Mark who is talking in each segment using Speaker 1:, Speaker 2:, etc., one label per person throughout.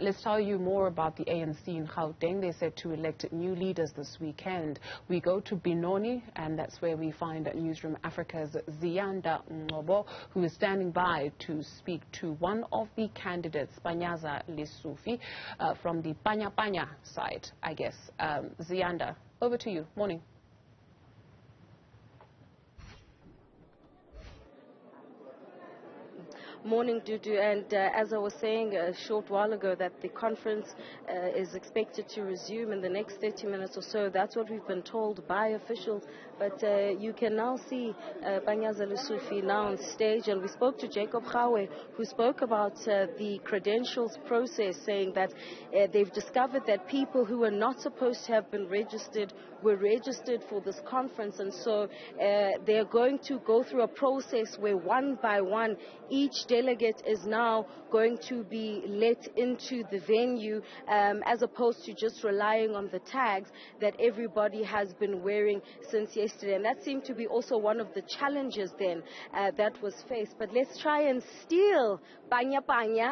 Speaker 1: let's tell you more about the ANC in Gauteng. They said to elect new leaders this weekend. We go to Benoni, and that's where we find Newzroom Afrika's Ziyanda Ngcobo, who is standing by to speak to one of the candidates, Panyaza Lesufi, from the Panya side, I guess. Ziyanda, over to you. Morning.
Speaker 2: Morning, Dudu, and as I was saying a short while ago, that the conference is expected to resume in the next 30 minutes or so. That's what we've been told by officials, but you can now see Panyaza Lesufi now on stage, and we spoke to Jacob Gawe, who spoke about the credentials process, saying that they've discovered that people who were not supposed to have been registered were registered for this conference, and so they're going to go through a process where one by one each delegate is now going to be let into the venue, as opposed to just relying on the tags that everybody has been wearing since yesterday. And that seemed to be also one of the challenges then that was faced. But let's try and steal Panya,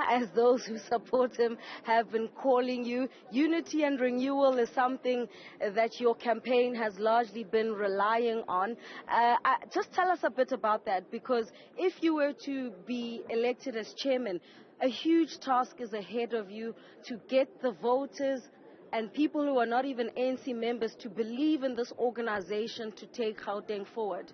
Speaker 2: as those who support him have been calling you. Unity and renewal is something that your campaign has largely been relying on. Just tell us a bit about that, because if you were to be elected as chairman, a huge task is ahead of you to get the voters and people who are not even ANC members to believe in this organization to take Gauteng forward.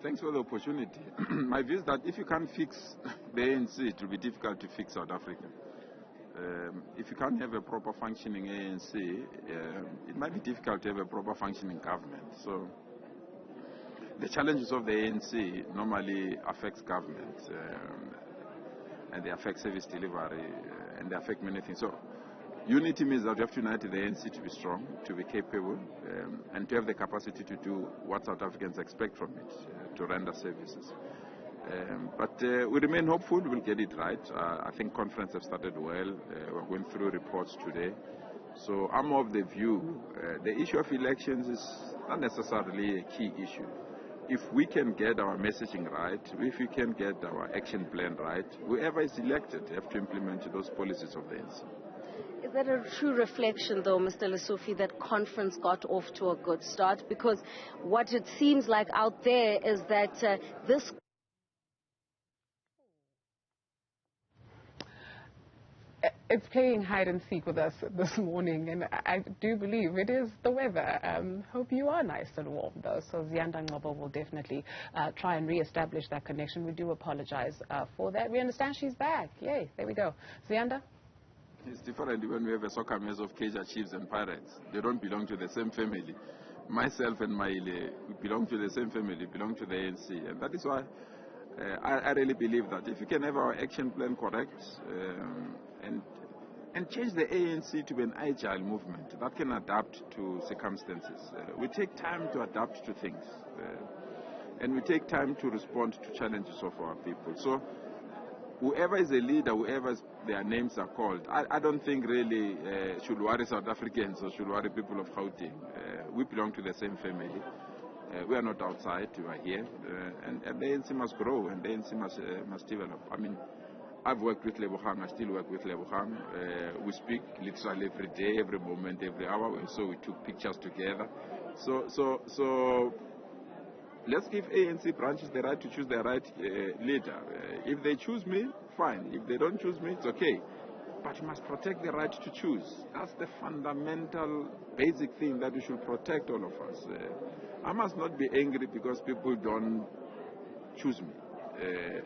Speaker 3: Thanks for the opportunity. My view is that if you can't fix the ANC, it will be difficult to fix South Africa. If you can't have a proper functioning ANC, it might be difficult to have a proper functioning government. So the challenges of the ANC normally affects government, and they affect service delivery, and they affect many things. So unity means that you have to unite the ANC to be strong, to be capable, and to have the capacity to do what South Africans expect from it, to render services. But we remain hopeful we'll get it right. I think conference have started well. We're going through reports today. So I'm of the view the issue of elections is not necessarily a key issue. If we can get our messaging right, if we can get our action plan right, whoever is elected have to implement those policies of the ANC.
Speaker 2: Is that a true reflection, though, Mr. Lesufi, that conference got off to a good start? Because what it seems like out there is that this...
Speaker 1: It's playing hide and seek with us this morning, and I do believe it is the weather. Hope you are nice and warm, though. So Ziyanda Ngcobo will definitely try and re-establish that connection. We do apologize for that. We understand she's back. Yay, there we go. Ziyanda?
Speaker 3: It's different when we have a soccer match of Kaizer Chiefs and Pirates. They don't belong to the same family. Myself and Maile, we belong to the same family, belong to the ANC. And that is why I really believe that if you can have our action plan correct, and change the ANC to be an agile movement that can adapt to circumstances. We take time to adapt to things, and we take time to respond to challenges of our people. So whoever is a leader, whoever their names are called, I don't think really should worry South Africans or should worry people of Gauteng. We belong to the same family. We are not outside, we are here, and the ANC must grow, and the ANC must develop. I mean, I've worked with Lebogang, I still work with Lebogang. We speak literally every day, every moment, every hour, so we took pictures together. So let's give ANC branches the right to choose their right leader. If they choose me, fine. If they don't choose me, it's okay. But you must protect the right to choose. That's the fundamental, basic thing that we should protect, all of us. I must not be angry because people don't choose me.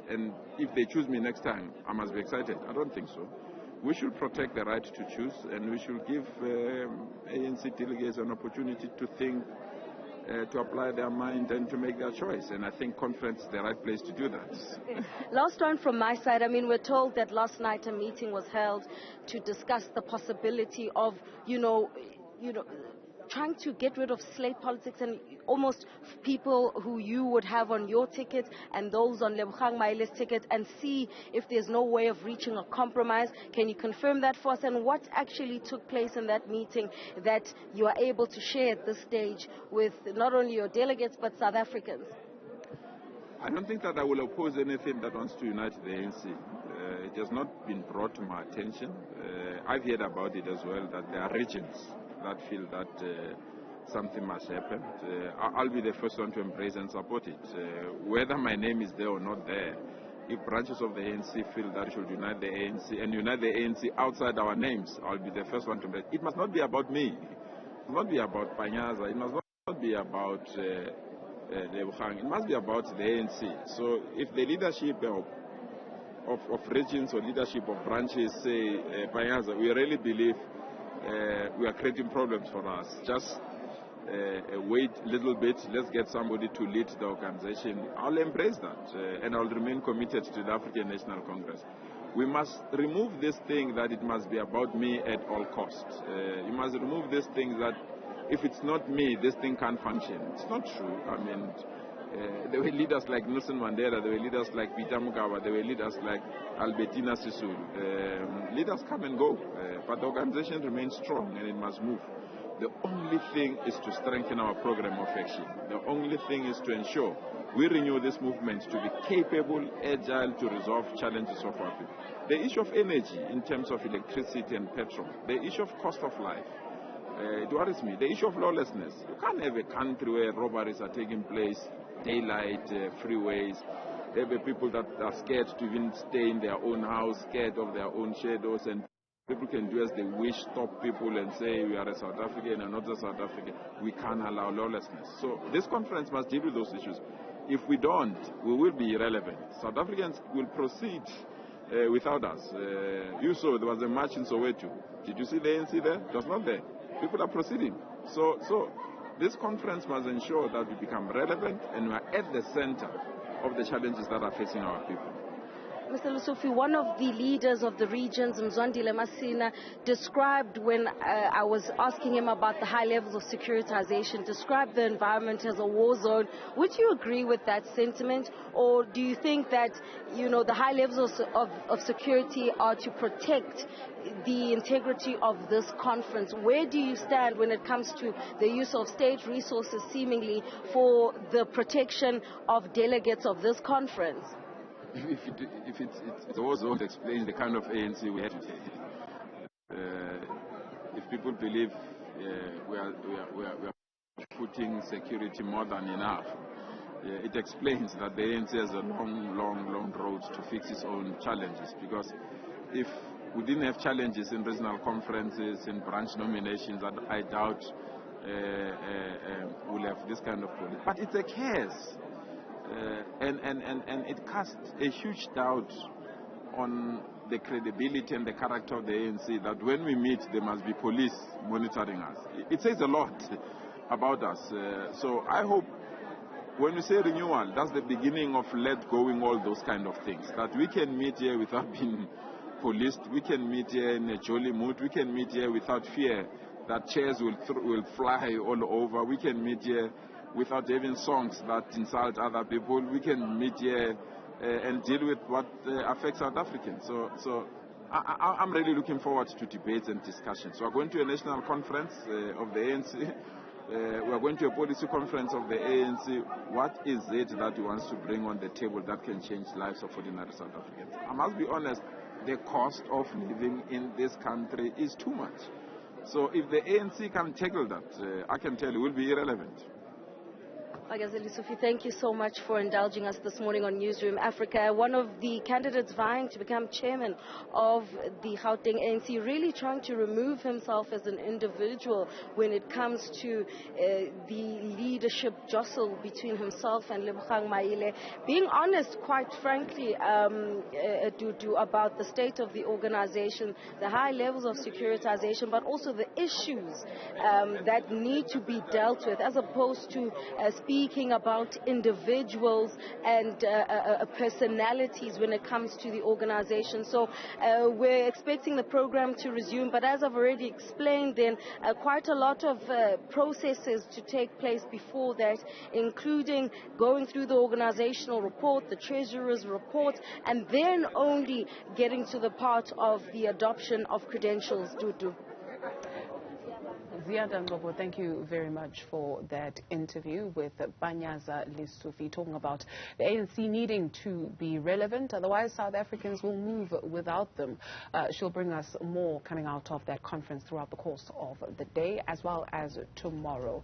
Speaker 3: And if they choose me next time, I must be excited. I don't think so. We should protect the right to choose, and we should give ANC delegates an opportunity to think, to apply their mind and to make their choice. And I think conference is the right place to do that.
Speaker 2: Last one from my side. I mean, we're told that last night a meeting was held to discuss the possibility of, trying to get rid of slate politics and almost people who you would have on your ticket and those on Lebogang Maile's ticket, and see if there's no way of reaching a compromise. Can you confirm that for us? And what actually took place in that meeting that you are able to share at this stage with not only your delegates but South Africans?
Speaker 3: I don't think that I will oppose anything that wants to unite the ANC. It has not been brought to my attention. I've heard about it as well, that there are regions that feel that something must happen. I'll be the first one to embrace and support it. Whether my name is there or not there, if branches of the ANC feel that we should unite the ANC and unite the ANC outside our names, I'll be the first one to embrace. It must not be about me. It must not be about Panyaza. It must not be about Lebogang. It must be about the ANC. So if the leadership of regions or leadership of branches say, Panyaza, we really believe we are creating problems for us, just wait a little bit, let's get somebody to lead the organization, I'll embrace that and I'll remain committed to the African National Congress. We must remove this thing that it must be about me at all costs. You must remove this thing that if it's not me, this thing can't function. It's not true. I mean, there were leaders like Nelson Mandela, there were leaders like Peter Mugabe, there were leaders like Albertina Sisulu. Leaders come and go, but the organization remains strong and it must move. The only thing is to strengthen our program of action. The only thing is to ensure we renew this movement to be capable, agile, to resolve challenges of our people. The issue of energy in terms of electricity and petrol, the issue of cost of life, it worries me. The issue of lawlessness. You can't have a country where robberies are taking place, daylight, freeways. There are people that are scared to even stay in their own house, scared of their own shadows, and people can do as they wish, stop people and say we are a South African and not a South African. We can't allow lawlessness. So this conference must deal with those issues. If we don't, we will be irrelevant. South Africans will proceed without us. You saw there was a march in Soweto. Did you see the ANC there? It was not there. People are proceeding. So this conference must ensure that we become relevant and we are at the center of the challenges that are facing our people.
Speaker 2: Mr. Lesufi, one of the leaders of the regions, Mzwandile Masina, described when I was asking him about the high levels of securitization, described the environment as a war zone. Would you agree with that sentiment? Or do you think that, the high levels of security are to protect the integrity of this conference? Where do you stand when it comes to the use of state resources seemingly for the protection of delegates of this conference?
Speaker 3: If it's also explains the kind of ANC we have today. If people believe we are putting security more than enough, it explains that the ANC has a long road to fix its own challenges. Because if we didn't have challenges in regional conferences, in branch nominations, I doubt we'll have this kind of problem. But it's a case. And it casts a huge doubt on the credibility and the character of the ANC, that when we meet, there must be police monitoring us. It says a lot about us. So I hope when we say renewal, that's the beginning of let going all those kind of things. That we can meet here without being policed. We can meet here in a jolly mood. We can meet here without fear that chairs will fly all over. We can meet here without having songs that insult other people. We can meet here and deal with what affects South Africans. So I'm really looking forward to debates and discussions. So we're going to a national conference of the ANC. We're going to a policy conference of the ANC. What is it that he wants to bring on the table that can change lives of ordinary South Africans? I must be honest, the cost of living in this country is too much. So if the ANC can tackle that, I can tell you, we'll be irrelevant.
Speaker 2: Lesufi, thank you so much for indulging us this morning on Newzroom Afrika. One of the candidates vying to become chairman of the Gauteng ANC, really trying to remove himself as an individual when it comes to the leadership jostle between himself and Lebogang Maile. Being honest, quite frankly, about the state of the organization, the high levels of securitization, but also the issues that need to be dealt with, as opposed to speaking about individuals and personalities when it comes to the organization. So we're expecting the program to resume, but as I've already explained, then quite a lot of processes to take place before that, including going through the organizational report, the treasurer's report, and then only getting to the part of the adoption of credentials.
Speaker 1: Ziyanda Ngcobo, thank you very much for that interview with Panyaza Lesufi, talking about the ANC needing to be relevant, otherwise South Africans will move without them. She'll bring us more coming out of that conference throughout the course of the day as well as tomorrow.